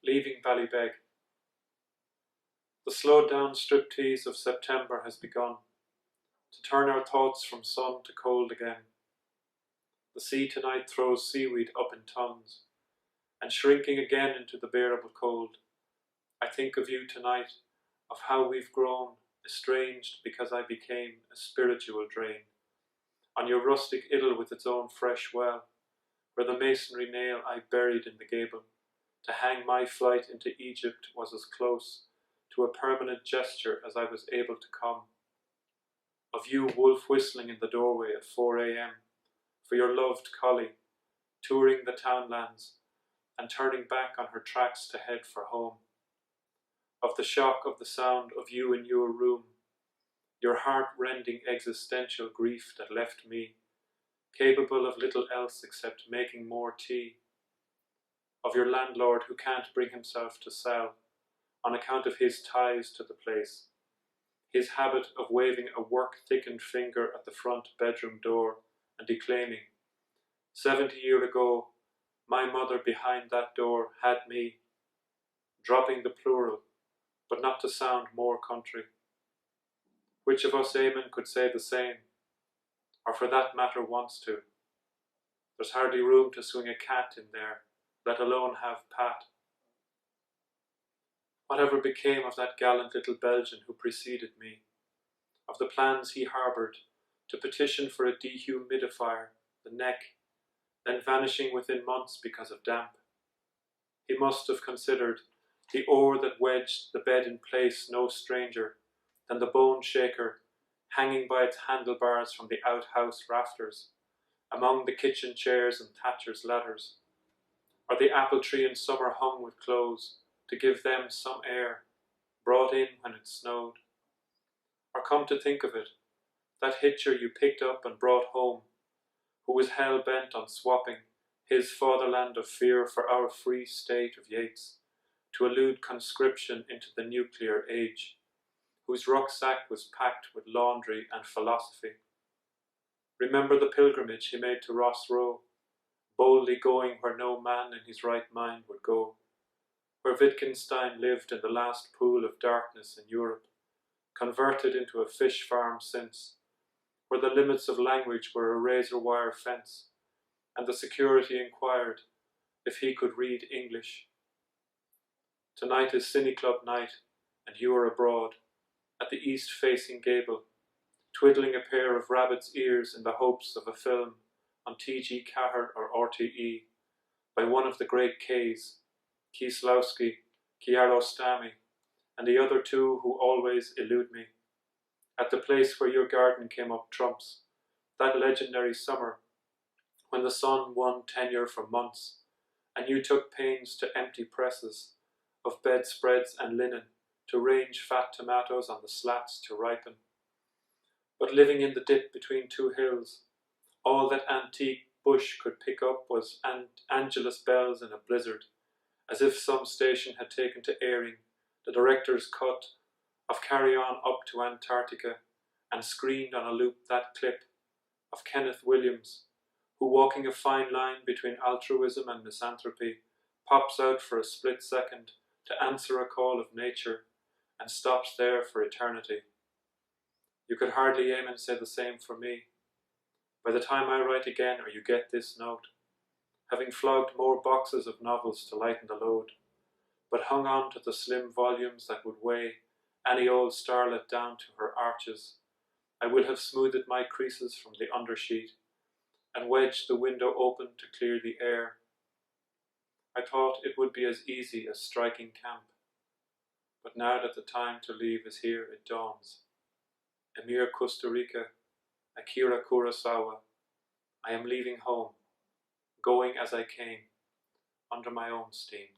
Leaving Ballybeg. The slowed down striptease of September has begun to turn our thoughts from sun to cold again. The sea tonight throws seaweed up in tons, and shrinking again into the bearable cold. I think of you tonight, of how we've grown, estranged because I became a spiritual drain. On your rustic idyll with its own fresh well, where the masonry nail I buried in the gable, to hang my flight into Egypt was as close to a permanent gesture as I was able to come. Of you wolf whistling in the doorway at 4 a.m, for your loved collie, touring the townlands and turning back on her tracks to head for home. Of the shock of the sound of you in your room, your heart-rending existential grief that left me capable of little else except making more tea. Of your landlord who can't bring himself to sell on account of his ties to the place, his habit of waving a work-thickened finger at the front bedroom door and declaiming, 70 years ago, my mother behind that door had me, dropping the plural, but not to sound more country. Which of us amen could say the same, or for that matter wants to? There's hardly room to swing a cat in there, let alone have Pat. Whatever became of that gallant little Belgian who preceded me, of the plans he harboured to petition for a dehumidifier, the neck, then vanishing within months because of damp? He must have considered the oar that wedged the bed in place no stranger than the bone shaker hanging by its handlebars from the outhouse rafters, among the kitchen chairs and thatcher's ladders, or the apple tree in summer hung with clothes to give them some air, brought in when it snowed. Or come to think of it, that hitcher you picked up and brought home, who was hell-bent on swapping his fatherland of fear for our free state of Yeats, to elude conscription into the nuclear age, whose rucksack was packed with laundry and philosophy. Remember the pilgrimage he made to Ross Row, boldly going where no man in his right mind would go, where Wittgenstein lived in the last pool of darkness in Europe, converted into a fish farm since, where the limits of language were a razor-wire fence, and the security inquired if he could read English. Tonight is Cine Club night, and you are abroad, at the east-facing gable, twiddling a pair of rabbit's ears in the hopes of a film on T.G. Cahir or RTE by one of the great Ks, Kieslowski, Kiarostami, and the other two who always elude me, at the place where your garden came up trumps, that legendary summer when the sun won tenure for months, and you took pains to empty presses of bedspreads and linen to range fat tomatoes on the slats to ripen. But living in the dip between two hills, all that antique bush could pick up was Angelus bells in a blizzard, as if some station had taken to airing the director's cut of Carry On Up to Antarctica and screened on a loop that clip of Kenneth Williams, who, walking a fine line between altruism and misanthropy, pops out for a split second to answer a call of nature and stops there for eternity. You could hardly aim and say the same for me. By the time I write again or you get this note, having flogged more boxes of novels to lighten the load, but hung on to the slim volumes that would weigh any old starlet down to her arches, I will have smoothed my creases from the undersheet and wedged the window open to clear the air. I thought it would be as easy as striking camp, but now that the time to leave is here, it dawns. Emir Costa Rica, Akira Kurosawa, I am leaving home, going as I came, under my own steam.